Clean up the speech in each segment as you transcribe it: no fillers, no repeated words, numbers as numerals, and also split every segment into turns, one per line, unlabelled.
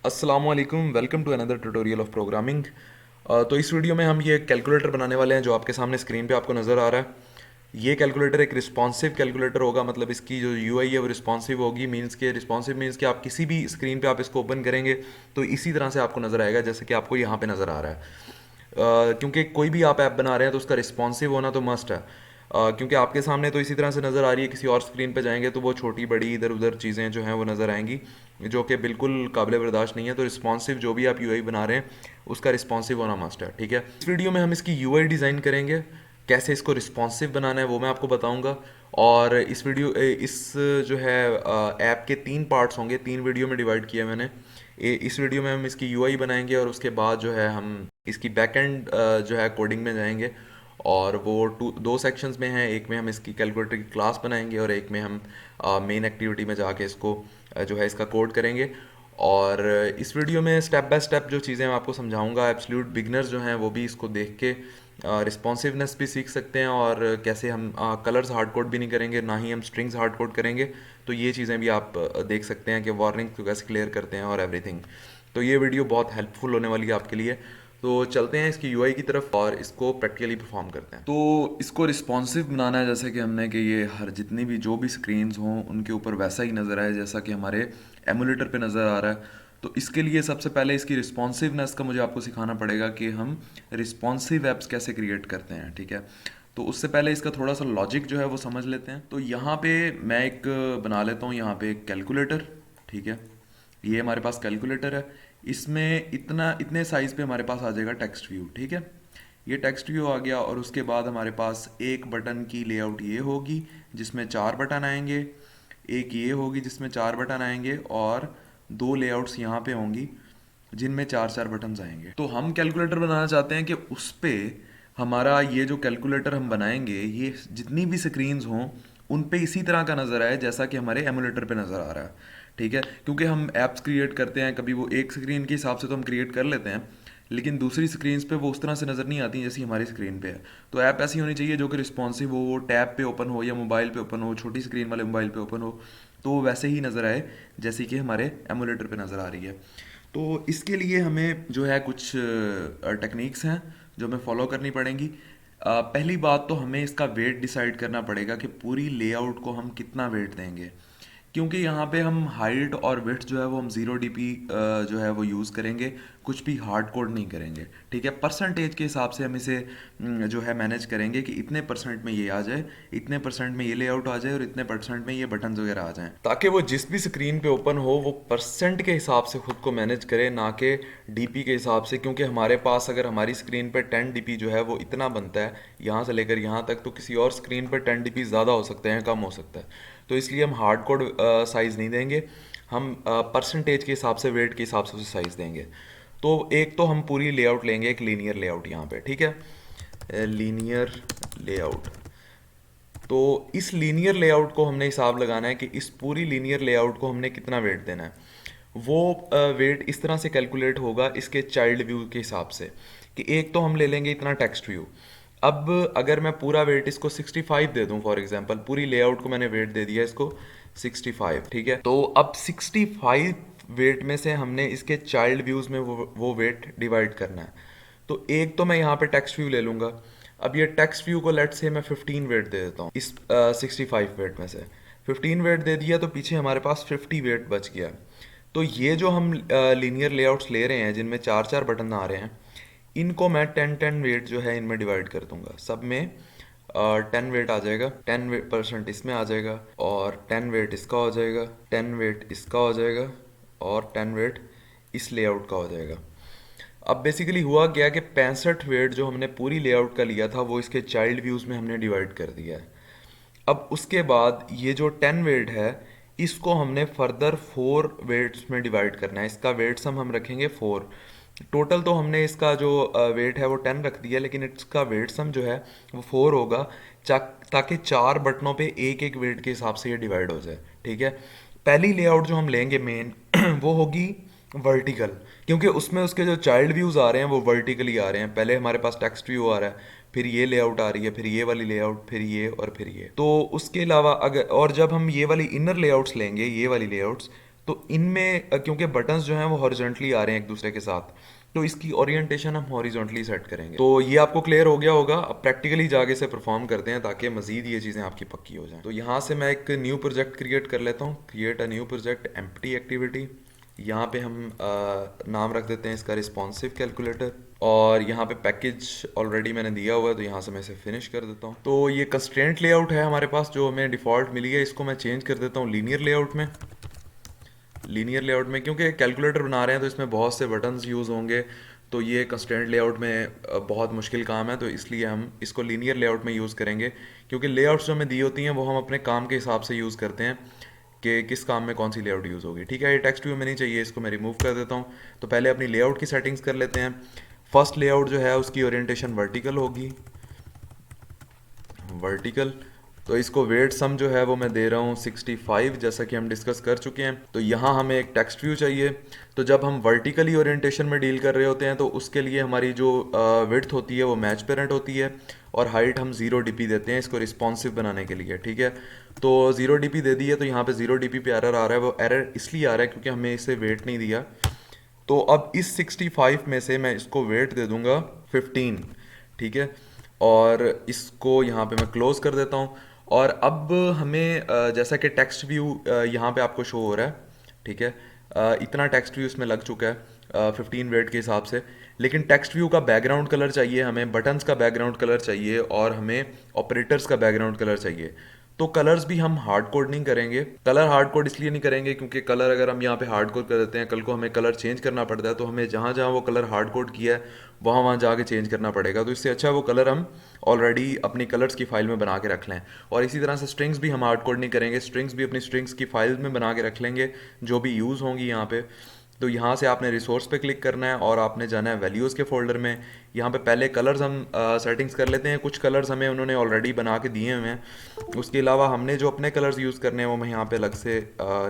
अस्सलामुअलैकुम, welcome to another tutorial of programming. तो इस वीडियो में हम ये कैलकुलेटर बनाने वाले हैं जो आपके सामने स्क्रीन पे आपको नज़र आ रहा है। ये कैलकुलेटर एक रिस्पॉन्सिव कैलकुलेटर होगा, मतलब इसकी जो यूआई है वो रिस्पॉन्सिव होगी। रिस्पॉन्सिव मीन्स कि आप किसी भी स्क्रीन पे आप इसको ओपन करेंगे तो इसी तरह से आपको नज़र आएगा जैसे कि आपको यहाँ पे नज़र आ रहा है। क्योंकि कोई भी आप ऐप बना रहे हैं तो उसका रिस्पॉन्सिव होना तो मस्ट है। क्योंकि आपके सामने तो इसी तरह से नज़र आ रही है, किसी और स्क्रीन पे जाएंगे तो वो छोटी बड़ी इधर उधर चीज़ें जो हैं वो नज़र आएंगी, जो कि बिल्कुल काबिल बर्दाश्त नहीं है। तो रिस्पॉन्सिव जो भी आप यूआई बना रहे हैं उसका रिस्पॉन्सिव होना मस्ट है, ठीक है। इस वीडियो में हम इसकी यूआई डिज़ाइन करेंगे, कैसे इसको रिस्पॉन्सिव बनाना है वो मैं आपको बताऊंगा। और इस जो है ऐप के 3 पार्ट्स होंगे, 3 वीडियो में डिवाइड किया है मैंने। इस वीडियो में हम इसकी यूआई बनाएंगे और उसके बाद जो है हम इसकी बैकएंड जो है कोडिंग में जाएंगे। और वो दो सेक्शंस में हैं, एक में हम इसकी कैलकुलेटर की क्लास बनाएंगे और एक में हम मेन एक्टिविटी में जाके इसको जो है इसका कोड करेंगे। और इस वीडियो में स्टेप बाय स्टेप जो चीज़ें मैं आपको समझाऊंगा, एब्सोल्यूट बिगनर्स जो हैं वो भी इसको देख के रिस्पॉन्सिवनेस भी सीख सकते हैं, और कैसे हम कलर्स हार्ड कोड भी नहीं करेंगे, ना ही हम स्ट्रिंग्स हार्ड कोड करेंगे। तो ये चीज़ें भी आप देख सकते हैं कि वार्निंग को कैसे क्लियर करते हैं और एवरीथिंग। तो ये वीडियो बहुत हेल्पफुल होने वाली है आपके लिए। तो चलते हैं इसकी यूआई की तरफ और इसको प्रैक्टिकली परफॉर्म करते हैं। तो इसको रिस्पॉन्सिव बनाना है जैसे कि हमने कि ये हर जितनी भी जो भी स्क्रीन्स हों उनके ऊपर वैसा ही नज़र आए जैसा कि हमारे एमुलेटर पे नज़र आ रहा है। तो इसके लिए सबसे पहले इसकी रिस्पॉन्सिवनेस का मुझे आपको सिखाना पड़ेगा कि हम रिस्पॉन्सिव ऐप्स कैसे क्रिएट करते हैं, ठीक है। तो उससे पहले इसका थोड़ा सा लॉजिक जो है वो समझ लेते हैं। तो यहाँ पे मैं एक बना लेता हूँ, यहाँ पे एक कैलकुलेटर, ठीक है। ये हमारे पास कैलकुलेटर है, इसमें इतने साइज पे हमारे पास आ जाएगा टेक्स्ट व्यू, ठीक है। ये टेक्स्ट व्यू आ गया और उसके बाद हमारे पास एक बटन की लेआउट ये होगी जिसमें 4 बटन आएंगे, एक ये होगी जिसमें 4 बटन आएंगे, और 2 लेआउट्स यहाँ पे होंगी जिनमें 4 4 बटन आएंगे। तो हम कैलकुलेटर बनाना चाहते हैं कि उस पे हमारा ये जो कैलकुलेटर हम बनाएंगे ये जितनी भी स्क्रीन्स हों उन पे इसी तरह का नज़र आए जैसा कि हमारे एमुलेटर पे नज़र आ रहा है, ठीक है। क्योंकि हम ऐप्स क्रिएट करते हैं, कभी वो एक स्क्रीन के हिसाब से तो हम क्रिएट कर लेते हैं, लेकिन दूसरी स्क्रीन्स पे वो उस तरह से नज़र नहीं आती जैसी हमारी स्क्रीन पे है। तो ऐप ऐसी होनी चाहिए जो कि रिस्पॉन्सिव हो, वो टैब पे ओपन हो या मोबाइल पे ओपन हो, छोटी स्क्रीन वाले मोबाइल पे ओपन हो, तो वो वैसे ही नज़र आए जैसे कि हमारे एमुलेटर पे नज़र आ रही है। तो इसके लिए हमें जो है कुछ टेक्निक्स हैं जो हमें फॉलो करनी पड़ेंगी। पहली बात तो हमें इसका वेट डिसाइड करना पड़ेगा कि पूरी लेआउट को हम कितना वेट देंगे, क्योंकि यहाँ पे हम हाइट और विड्थ जो है वो हम 0 dp जो है वो यूज़ करेंगे, कुछ भी हार्ड कोड नहीं करेंगे, ठीक है। परसेंटेज के हिसाब से हम इसे जो है मैनेज करेंगे कि इतने परसेंट में ये आ जाए, इतने परसेंट में ये लेआउट आ जाए और इतने परसेंट में ये बटन वगैरह आ जाएं, ताकि वो जिस भी स्क्रीन पे ओपन हो वो परसेंट के हिसाब से खुद को मैनेज करे, ना कि डीपी के हिसाब से। क्योंकि हमारे पास अगर हमारी स्क्रीन पे 10 dp जो है वो इतना बनता है यहाँ से लेकर यहाँ तक, तो किसी और स्क्रीन पर 10 dp ज़्यादा हो सकते हैं, कम हो सकता है। तो इसलिए हम हार्ड कोड साइज़ नहीं देंगे, हम परसेंटेज के हिसाब से, वेट के हिसाब से उसे साइज़ देंगे। तो एक तो हम पूरी लेआउट लेंगे, एक लीनियर लेआउट यहाँ पे, ठीक है, लीनियर लेआउट। तो इस लीनियर लेआउट को हमने हिसाब लगाना है कि इस पूरी लीनियर लेआउट को हमने कितना वेट देना है। वो वेट इस तरह से कैलकुलेट होगा इसके चाइल्ड व्यू के हिसाब से, कि एक तो हम ले लेंगे इतना टेक्स्ट व्यू। अब अगर मैं पूरा वेट इसको 65 दे दूं, फॉर एग्जांपल पूरी लेआउट को मैंने वेट दे दिया इसको 65, ठीक है। तो अब 65 वेट में से हमने इसके चाइल्ड व्यूज़ में वो वेट डिवाइड करना है। तो एक तो मैं यहाँ पे टेक्स्ट व्यू ले लूँगा। अब ये टेक्स्ट व्यू को लेट से मैं 15 वेट दे देता हूँ इस 65 वेट में से। 15 वेट दे दिया तो पीछे हमारे पास 50 वेट बच गया। तो ये जो हम लीनियर लेआउट्स ले रहे हैं जिनमें 4 4 बटन आ रहे हैं, इनको मैं 10 10 वेट जो है इनमें डिवाइड कर दूंगा। सब में 10 वेट आ जाएगा, 10% इसमें आ जाएगा, और 10 वेट इसका हो जाएगा, 10 वेट इसका हो जाएगा, और 10 वेट इस लेआउट का हो जाएगा। अब बेसिकली हुआ क्या कि 65 वेट जो हमने पूरी लेआउट का लिया था वो इसके चाइल्ड व्यूज़ में हमने डिवाइड कर दिया है। अब उसके बाद ये जो 10 वेट है इसको हमने फर्दर 4 वेट्स में डिवाइड करना है। इसका वेट सम हम रखेंगे 4। टोटल तो हमने इसका जो वेट है वो 10 रख दिया, लेकिन इसका वेट सम जो है वो 4 होगा, ताकि 4 बटनों पे एक एक वेट के हिसाब से ये डिवाइड हो जाए, ठीक है। पहली लेआउट जो हम लेंगे मेन वो होगी वर्टिकल, क्योंकि उसमें उसके जो चाइल्ड व्यूज़ आ रहे हैं वो वर्टिकली आ रहे हैं। पहले हमारे पास टेक्स्ट व्यू आ रहा है, फिर ये लेआउट आ रही है, फिर ये वाली लेआउट, फिर ये और फिर ये। तो उसके अलावा अगर और जब हम ये वाली इनर लेआउट्स लेंगे, ये वाली लेआउट्स, तो इनमें क्योंकि बटन्स जो हैं वो हॉरिजॉन्टली आ रहे हैं एक दूसरे के साथ, तो इसकी ओरिएंटेशन हम हॉरिजॉन्टली सेट करेंगे। तो ये आपको क्लियर हो गया होगा। अब प्रैक्टिकली जाके से परफॉर्म करते हैं ताकि मजीद ये चीज़ें आपकी पक्की हो जाएं। तो यहाँ से मैं एक न्यू प्रोजेक्ट क्रिएट कर लेता हूँ। Create a new project, empty activity. यहाँ पे हम नाम रख देते हैं इसका रिस्पॉन्सिव कैलकुलेटर, और यहाँ पे पैकेज ऑलरेडी मैंने दिया हुआ है, तो यहाँ से मैं इसे फिनिश कर देता हूँ। तो ये कंस्ट्रेंट लेआउट है हमारे पास जो हमें डिफ़ॉल्ट मिली है, इसको मैं चेंज कर देता हूँ लीनियर लेआउट में। लीनियर लेआउट में क्योंकि कैलकुलेटर बना रहे हैं तो इसमें बहुत से बटन्स यूज़ होंगे, तो ये कंस्ट्रेंट लेआउट में बहुत मुश्किल काम है, तो इसलिए हम इसको लीनियर लेआउट में यूज़ करेंगे। क्योंकि लेआउट्स जो हमें दी होती हैं वो हम अपने काम के हिसाब से यूज़ करते हैं कि किस काम में कौन सी लेआउट यूज़ होगी। ठीक है, ये टेक्स्ट व्यू में नहीं चाहिए, इसको मैं रिमूव कर देता हूँ। तो पहले अपनी लेआउट की सेटिंग्स कर लेते हैं। फर्स्ट लेआउट जो है उसकी ओरिएंटेशन वर्टिकल होगी, वर्टिकल। तो इसको वेट सम जो है वो मैं दे रहा हूँ 65, जैसा कि हम डिस्कस कर चुके हैं। तो यहाँ हमें एक टेक्स्ट व्यू चाहिए। तो जब हम वर्टिकली ओरिएंटेशन में डील कर रहे होते हैं तो उसके लिए हमारी जो विड्थ होती है वो मैच पेरेंट होती है, और हाइट हम 0 dp देते हैं इसको रिस्पॉन्सिव बनाने के लिए। ठीक है, तो 0 dp दे दिए, तो यहाँ पे 0 dp पे एरर आ रहा है। वो एरर इसलिए आ रहा है क्योंकि हमें इसे वेट नहीं दिया। तो अब इस 65 में से मैं इसको वेट दे दूंगा 15। ठीक है, और इसको यहाँ पे मैं क्लोज कर देता हूँ। और अब हमें जैसा कि टेक्स्ट व्यू यहाँ पे आपको शो हो रहा है, ठीक है, इतना टेक्स्ट व्यू इसमें लग चुका है 15 वेट के हिसाब से। लेकिन टेक्स्ट व्यू का बैकग्राउंड कलर चाहिए हमें, बटन्स का बैकग्राउंड कलर चाहिए, और हमें ऑपरेटर्स का बैकग्राउंड कलर चाहिए। तो कलर्स भी हम हार्ड कोड नहीं करेंगे। कलर हार्ड कोड इसलिए नहीं करेंगे क्योंकि कलर अगर हम यहाँ पे हार्ड कोड कर देते हैं, कल को हमें कलर चेंज करना पड़ता है, तो हमें जहाँ जहाँ वो कलर हार्ड कोड किया है वहाँ वहाँ जाके चेंज करना पड़ेगा। तो इससे अच्छा वो कलर हम ऑलरेडी अपनी कलर्स की फाइल में बना के रख लें। और इसी तरह से स्ट्रिंग्स भी हम हार्ड कोड नहीं करेंगे, स्ट्रिंग्स भी अपनी स्ट्रिंग्स की फाइल में बना के रख लेंगे जो भी यूज़ होंगी यहाँ पे। तो यहाँ से आपने रिसोर्स पे क्लिक करना है और आपने जाना है वैल्यूज़ के फोल्डर में। यहाँ पे पहले कलर्स हम सेटिंग्स कर लेते हैं। कुछ कलर्स हमें उन्होंने ऑलरेडी बना के दिए हुए हैं, उसके अलावा हमने जो अपने कलर्स यूज़ करने हैं वो मैं यहाँ पे अलग से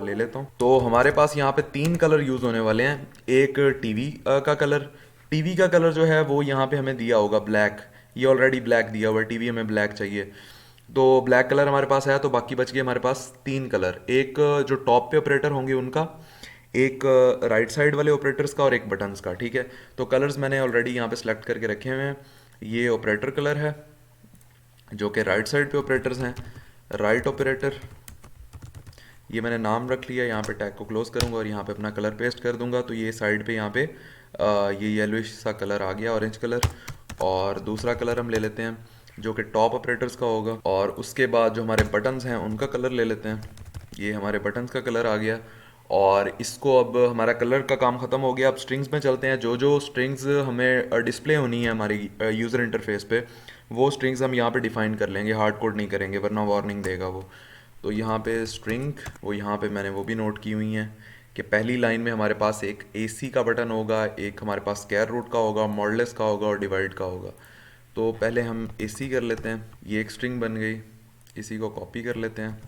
ले लेता हूँ। तो हमारे पास यहाँ पे 3 कलर यूज़ होने वाले हैं। एक टीवी का कलर, टीवी का कलर जो है वो यहाँ पे हमें दिया होगा ब्लैक, ये ऑलरेडी ब्लैक दिया हुआ है, टीवी हमें ब्लैक चाहिए। तो ब्लैक कलर हमारे पास है, तो बाकी बच गए हमारे पास 3 कलर। एक जो टॉप पे ऑपरेटर होंगे उनका, एक राइट साइड वाले ऑपरेटर्स का, और एक बटन्स का। ठीक है, तो कलर्स मैंने ऑलरेडी यहाँ पे सिलेक्ट करके रखे हुए हैं। ये ऑपरेटर कलर है जो कि राइट साइड पे ऑपरेटर्स हैं, राइट ऑपरेटर। ये मैंने नाम रख लिया, यहाँ पे टैग को क्लोज करूँगा और यहाँ पे अपना कलर पेस्ट कर दूंगा। तो ये साइड पे यहाँ पे ये येलोइश सा कलर आ गया, ऑरेंज कलर। और दूसरा कलर हम ले लेते हैं जो कि टॉप ऑपरेटर्स का होगा, और उसके बाद जो हमारे बटन्स हैं उनका कलर ले लेते हैं। ये हमारे बटन्स का कलर आ गया, और इसको अब हमारा कलर का काम ख़त्म हो गया। अब स्ट्रिंग्स में चलते हैं। जो जो स्ट्रिंग्स हमें डिस्प्ले होनी है हमारी यूज़र इंटरफेस पे, वो स्ट्रिंग्स हम यहाँ पे डिफ़ाइन कर लेंगे, हार्ड कोड नहीं करेंगे वरना वार्निंग देगा वो। तो यहाँ पे स्ट्रिंग, वो यहाँ पे मैंने वो भी नोट की हुई हैं कि पहली लाइन में हमारे पास एक AC का बटन होगा, एक हमारे पास स्क्वायर रूट का होगा, मॉडुलस का होगा और डिवाइड का होगा। तो पहले हम AC कर लेते हैं, ये एक स्ट्रिंग बन गई। इसी को कॉपी कर लेते हैं।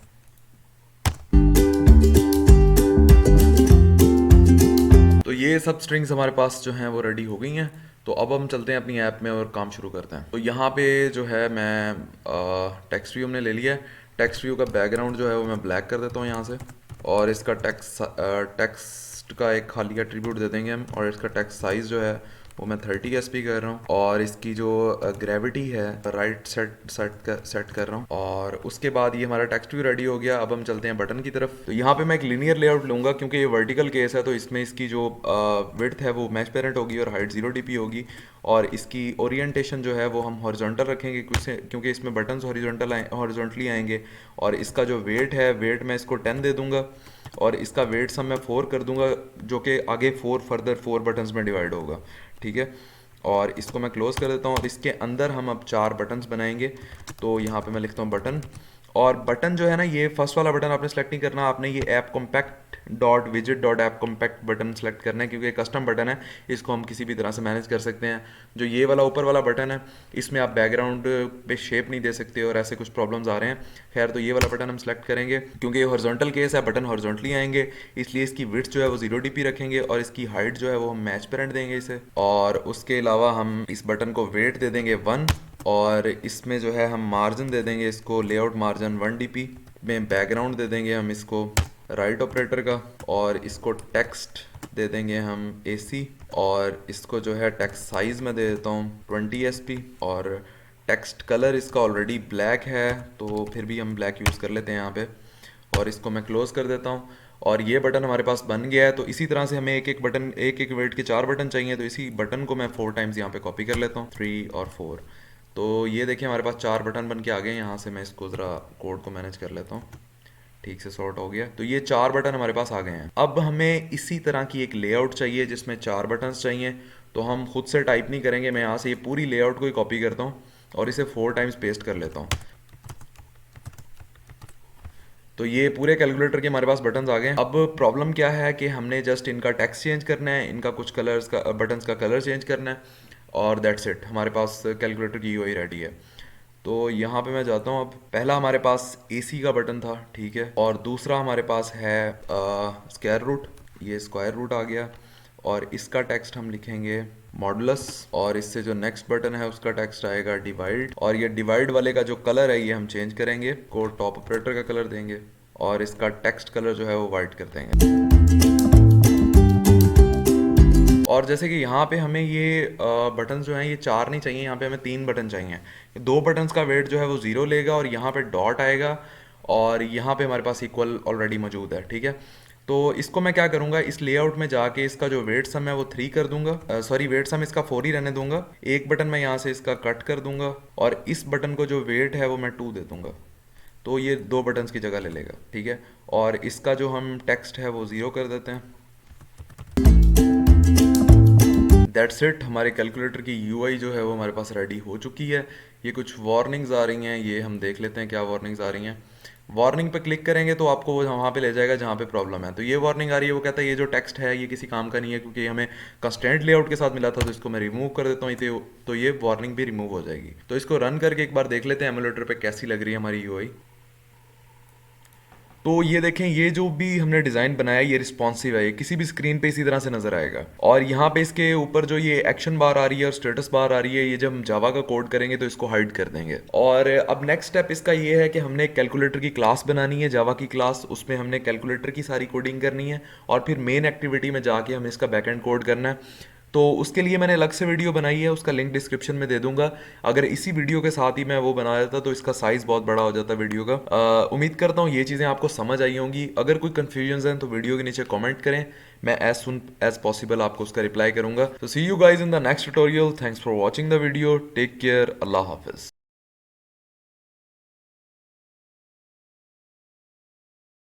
तो ये सब स्ट्रिंग्स हमारे पास जो हैं वो रेडी हो गई हैं। तो अब हम चलते हैं अपनी ऐप में और काम शुरू करते हैं। तो यहाँ पे जो है मैं टेक्स्ट व्यू हमने ले लिया है। टेक्स्ट व्यू का बैकग्राउंड जो है वो मैं ब्लैक कर देता हूँ यहाँ से, और इसका टेक्स्ट का एक खाली एट्रीब्यूट दे देंगे हम, और इसका टेक्स्ट साइज़ जो है वो मैं 30 SP कर रहा हूँ, और इसकी जो ग्रेविटी है राइट सेट कर रहा हूँ। और उसके बाद ये हमारा टेक्स्ट व्यू रेडी हो गया। अब हम चलते हैं बटन की तरफ। तो यहाँ पे मैं एक लीनियर लेआउट लूँगा क्योंकि ये वर्टिकल केस है, तो इसमें इसकी जो विड्थ है वो मैच पेरेंट होगी और हाइट 0 dp होगी, और इसकी ओरिएंटेशन जो है वो हम हॉरिजॉन्टल रखेंगे क्योंकि इसमें बटन्स हॉरिजॉन्टली आएंगे। और इसका जो वेट है, वेट मैं इसको 10 दे दूंगा, और इसका वेट सम मैं 4 कर दूंगा जो कि आगे फर्दर 4 बटन्स में डिवाइड होगा। ठीक है, और इसको मैं क्लोज कर देता हूँ, और इसके अंदर हम अब 4 बटन्स बनाएंगे। तो यहाँ पे मैं लिखता हूँ बटन, और बटन जो है ना, ये फर्स्ट वाला बटन आपने सेलेक्ट नहीं करना, आपने ये app compact dot visit dot app compact button select करना है क्योंकि कस्टम बटन है, इसको हम किसी भी तरह से मैनेज कर सकते हैं। जो ये वाला ऊपर वाला बटन है, इसमें आप बैकग्राउंड पे शेप नहीं दे सकते और ऐसे कुछ प्रॉब्लम्स आ रहे हैं। खैर, तो ये वाला बटन हम सेलेक्ट करेंगे क्योंकि ये हॉरिजॉन्टल केस है, बटन हॉरिजॉन्टली आएंगे, इसलिए इसकी विड्थ जो है वो 0 dp रखेंगे, और इसकी हाइट जो है वो हम मैच पेरेंट देंगे इसे। और उसके अलावा हम इस बटन को वेट दे देंगे 1, और इसमें जो है हम मार्जिन दे देंगे इसको लेआउट मार्जिन 1 dp में। बैकग्राउंड दे देंगे हम इसको राइट ऑपरेटर का, और इसको टेक्स्ट दे देंगे हम AC, और इसको जो है टेक्स्ट साइज़ में दे देता हूँ 20 SP, और टेक्स्ट कलर इसका ऑलरेडी ब्लैक है तो फिर भी हम ब्लैक यूज़ कर लेते हैं यहाँ पे, और इसको मैं क्लोज़ कर देता हूँ। और ये बटन हमारे पास बन गया है। तो इसी तरह से हमें एक एक बटन, एक एक वेट के 4 बटन चाहिए, तो इसी बटन को मैं 4 टाइम्स यहाँ पे कॉपी कर लेता हूँ, 3 और 4। तो ये देखिए हमारे पास 4 बटन बन के आ गए। यहाँ से मैं इसको ज़रा कोड को मैनेज कर लेता हूँ, ठीक से सॉर्ट हो गया। तो ये 4 बटन हमारे पास आ गए हैं। अब हमें इसी तरह की एक लेआउट चाहिए जिसमें 4 बटन्स चाहिए। तो हम खुद से टाइप नहीं करेंगे, मैं यहाँ से ये पूरी लेआउट को ही कॉपी करता हूँ और इसे 4 टाइम्स पेस्ट कर लेता हूँ। तो ये पूरे कैलकुलेटर के हमारे पास बटन्स आ गए हैं। अब प्रॉब्लम क्या है कि हमने जस्ट इनका टेक्स्ट चेंज करना है, इनका कुछ कलर्स का, बटन्स का कलर चेंज करना है, और दैट्स इट, हमारे पास कैलकुलेटर की यूआई रेडी है। तो यहाँ पे मैं जाता हूँ। अब पहला हमारे पास AC का बटन था, ठीक है, और दूसरा हमारे पास है स्क्वायर रूट, ये स्क्वायर रूट आ गया, और इसका टेक्स्ट हम लिखेंगे मॉडुलस, और इससे जो नेक्स्ट बटन है उसका टेक्स्ट आएगा डिवाइड, और ये डिवाइड वाले का जो कलर है ये हम चेंज करेंगे, को टॉप ऑपरेटर का कलर देंगे, और इसका टेक्स्ट कलर जो है वो वाइट कर देंगे। और जैसे कि यहाँ पे हमें ये बटन जो हैं ये 4 नहीं चाहिए, यहाँ पे हमें 3 बटन चाहिए। 2 बटन्स का वेट जो है वो 0 लेगा, और यहाँ पे डॉट आएगा, और यहाँ पे हमारे पास इक्वल ऑलरेडी मौजूद है, ठीक है। तो इसको मैं क्या करूँगा, इस लेआउट में जाके इसका जो वेट सम है वो 3 कर दूंगा, सॉरी वेट सम इसका 4 ही रहने दूंगा। एक बटन मैं यहाँ से इसका कट कर दूंगा, और इस बटन को जो वेट है वो मैं 2 दे दूंगा, तो ये 2 बटन्स की जगह ले लेगा, ठीक है। और इसका जो हम टेक्स्ट है वो 0 कर देते हैं। दैट्स इट, हमारे कैलकुलेटर की यूआई जो है वो हमारे पास रेडी हो चुकी है। ये कुछ वार्निंग्स आ रही हैं, ये हम देख लेते हैं क्या वार्निंग्स आ रही हैं। वार्निंग पे क्लिक करेंगे तो आपको वो वहाँ पे ले जाएगा जहाँ पे प्रॉब्लम है। तो ये वार्निंग आ रही है, वो कहता है ये जो टेक्स्ट है ये किसी काम का नहीं है, क्योंकि ये हमें कंस्ट्रेंट लेआउट के साथ मिला था, तो इसको मैं रिमूव कर देता हूँ, तो ये वार्निंग भी रिमूव हो जाएगी। तो इसको रन करके एक बार देख लेते हैं एमुलेटर पे कैसी लग रही है हमारी यूआई। तो ये देखें, ये जो भी हमने डिज़ाइन बनाया ये रिस्पॉन्सिव है, ये किसी भी स्क्रीन पे इसी तरह से नज़र आएगा। और यहाँ पे इसके ऊपर जो ये एक्शन बार आ रही है और स्टेटस बार आ रही है, ये जब हम जावा का कोड करेंगे तो इसको हाइड कर देंगे। और अब नेक्स्ट स्टेप इसका ये है कि हमने एक कैलकुलेटर की क्लास बनानी है, जावा की क्लास, उसमें हमने कैलकुलेटर की सारी कोडिंग करनी है, और फिर मेन एक्टिविटी में जाके हमें इसका बैकएंड कोड करना है। तो उसके लिए मैंने अलग से वीडियो बनाई है, उसका लिंक डिस्क्रिप्शन में दे दूंगा। अगर इसी वीडियो के साथ ही मैं वो बना देता तो इसका साइज़ बहुत बड़ा हो जाता वीडियो का। उम्मीद करता हूँ ये चीज़ें आपको समझ आई होंगी। अगर कोई कन्फ्यूजन हैं तो वीडियो के नीचे कमेंट करें, मैं एज सुन एज पॉसिबल आपको उसका रिप्लाई करूंगा। तो see you guys in the next tutorial. Thanks for watching the video, take care, अल्लाह हाफिज़।